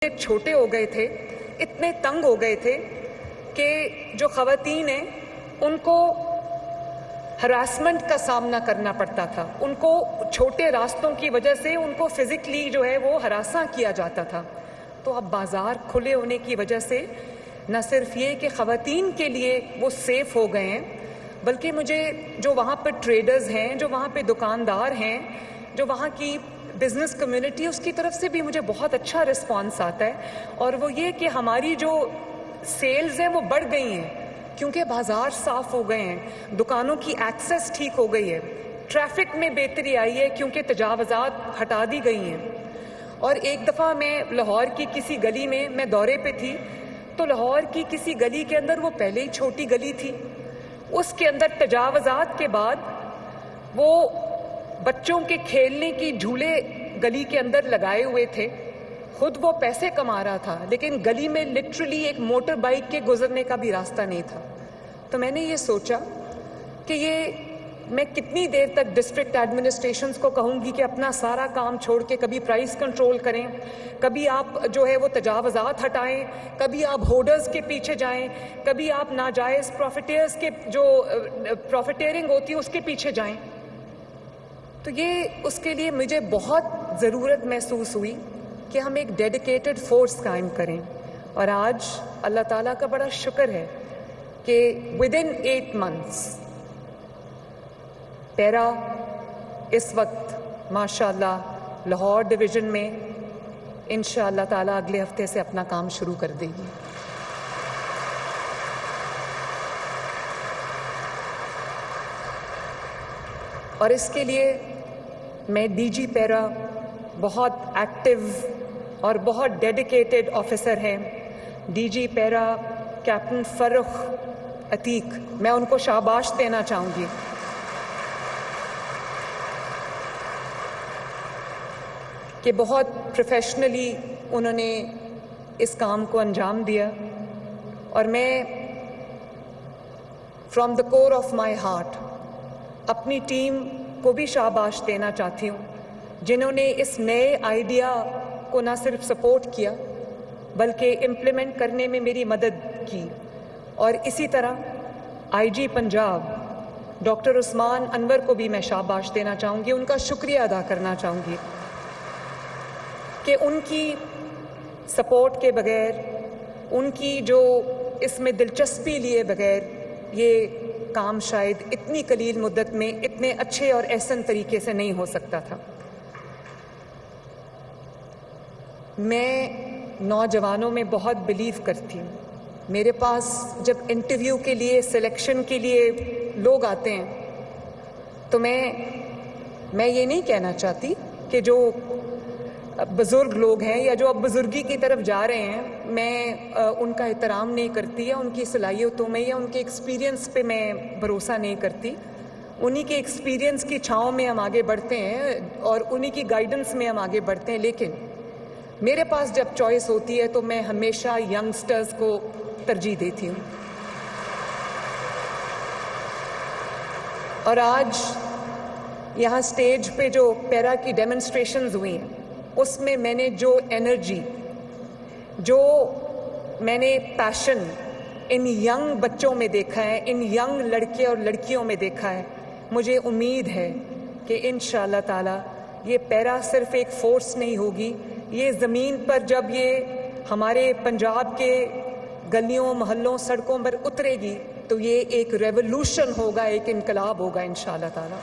چھوٹے ہو گئے تھے، اتنے تنگ ہو گئے تھے کہ جو خواتین ہیں ان کو ہراسمنٹ کا سامنا کرنا پڑتا تھا. ان کو چھوٹے راستوں کی وجہ سے ان کو فزیکلی جو ہے وہ ہراساں کیا جاتا تھا. تو اب بازار کھلے ہونے کی وجہ سے نہ صرف یہ کہ خواتین کے لیے وہ سیف ہو گئے ہیں، بلکہ مجھے جو وہاں پہ ٹریڈرز ہیں، جو وہاں پہ دکاندار ہیں، جو وہاں کی بزنس کمیونٹی، اس کی طرف سے بھی مجھے بہت اچھا رسپانس آتا ہے. اور وہ یہ کہ ہماری جو سیلز ہیں وہ بڑھ گئی ہیں کیونکہ بازار صاف ہو گئے ہیں، دکانوں کی ایکسیس ٹھیک ہو گئی ہے، ٹریفک میں بہتری آئی ہے کیونکہ تجاوزات ہٹا دی گئی ہیں. اور ایک دفعہ میں لاہور کی کسی گلی میں دورے پہ تھی، تو لاہور کی کسی گلی کے اندر، وہ پہلے ہی چھوٹی گلی تھی، اس کے اندر تجاوزات کے بعد وہ بچوں کے کھیلنے کی جھولے گلی کے اندر لگائے ہوئے تھے. خود وہ پیسے کما رہا تھا، لیکن گلی میں لٹرلی ایک موٹر بائک کے گزرنے کا بھی راستہ نہیں تھا. تو میں نے یہ سوچا کہ یہ میں کتنی دیر تک ڈسٹرکٹ ایڈمنسٹریشنز کو کہوں گی کہ اپنا سارا کام چھوڑ کے کبھی پرائس کنٹرول کریں، کبھی آپ جو ہے وہ تجاوزات ہٹائیں، کبھی آپ ہولڈرز کے پیچھے جائیں، کبھی آپ ناجائز پروفیٹیئرز کے جو پروفیٹیئرنگ ہوتی ہے اس کے پیچھے جائیں. تو یہ اس کے لیے مجھے بہت ضرورت محسوس ہوئی کہ ہم ایک ڈیڈیکیٹڈ فورس قائم کریں. اور آج اللہ تعالیٰ کا بڑا شکر ہے کہ ودن 8 months پیرا اس وقت ماشاءاللہ لاہور ڈویژن میں انشاءاللہ تعالیٰ اگلے ہفتے سے اپنا کام شروع کر دے گی. اور اس کے لیے میں ڈی جی پیرا بہت ایکٹیو اور بہت ڈیڈیکیٹڈ آفیسر ہیں. ڈی جی پیرا کیپٹن فرخ عتیق، میں ان کو شاباش دینا چاہوں گی کہ بہت پروفیشنلی انہوں نے اس کام کو انجام دیا. اور میں from the core of my heart اپنی ٹیم کو بھی شاباش دینا چاہتی ہوں، جنہوں نے اس نئے آئیڈیا کو نہ صرف سپورٹ کیا بلکہ امپلیمنٹ کرنے میں میری مدد کی. اور اسی طرح آئی جی پنجاب ڈاکٹر عثمان انور کو بھی میں شاباش دینا چاہوں گی، ان کا شکریہ ادا کرنا چاہوں گی کہ ان کی سپورٹ کے بغیر، ان کی جو اس میں دلچسپی لیے بغیر یہ کام شاید اتنی قلیل مدت میں اتنے اچھے اور احسن طریقے سے نہیں ہو سکتا تھا. میں نوجوانوں میں بہت بلیو کرتی ہوں. میرے پاس جب انٹرویو کے لیے، سلیکشن کے لیے لوگ آتے ہیں تو میں یہ نہیں کہنا چاہتی کہ جو بزرگ لوگ ہیں یا جو اب بزرگی کی طرف جا رہے ہیں میں ان کا احترام نہیں کرتی یا ان کی صلاحیتوں میں یا ان کے ایکسپیرینس پہ میں بھروسہ نہیں کرتی. انہی کے ایکسپیرینس کی چھاؤں میں ہم آگے بڑھتے ہیں اور انہی کی گائیڈنس میں ہم آگے بڑھتے ہیں. لیکن میرے پاس جب چوائس ہوتی ہے تو میں ہمیشہ ینگسٹرز کو ترجیح دیتی ہوں. اور آج یہاں سٹیج پہ جو پیرا کی ڈیمنسٹریشنز ہوئی ہیں اس میں میں نے جو انرجی، جو میں نے پیشن ان ینگ بچوں میں دیکھا ہے، ان ینگ لڑکے اور لڑکیوں میں دیکھا ہے، مجھے امید ہے کہ انشاءاللہ تعالی یہ پیرا صرف ایک فورس نہیں ہوگی، یہ زمین پر جب یہ ہمارے پنجاب کے گلیوں، محلوں، سڑکوں پر اترے گی تو یہ ایک ریولوشن ہوگا، ایک انقلاب ہوگا انشاءاللہ تعالی.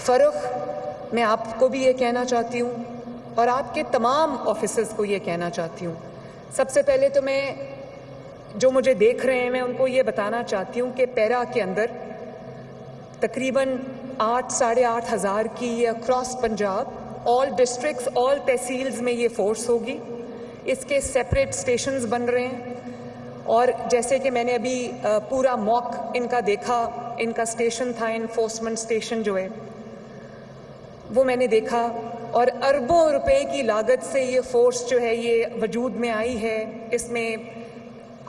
فرخ، میں آپ کو بھی یہ کہنا چاہتی ہوں اور آپ کے تمام آفیسرز کو یہ کہنا چاہتی ہوں. سب سے پہلے تو میں جو مجھے دیکھ رہے ہیں میں ان کو یہ بتانا چاہتی ہوں کہ پیرا کے اندر تقریباً 8,500 ہزار کی اکراس پنجاب آل ڈسٹرکٹس، آل تحصیلز میں یہ فورس ہوگی. اس کے سیپریٹ اسٹیشنز بن رہے ہیں اور جیسے کہ میں نے ابھی پورا موک ان کا دیکھا، ان کا اسٹیشن تھا انفورسمنٹ اسٹیشن جو ہے وہ میں نے دیکھا، اور اربوں روپے کی لاگت سے یہ فورس جو ہے یہ وجود میں آئی ہے. اس میں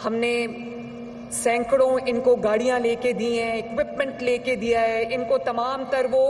ہم نے سینکڑوں ان کو گاڑیاں لے کے دی ہیں، اکوپمنٹ لے کے دیا ہے، ان کو تمام تر وہ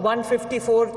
154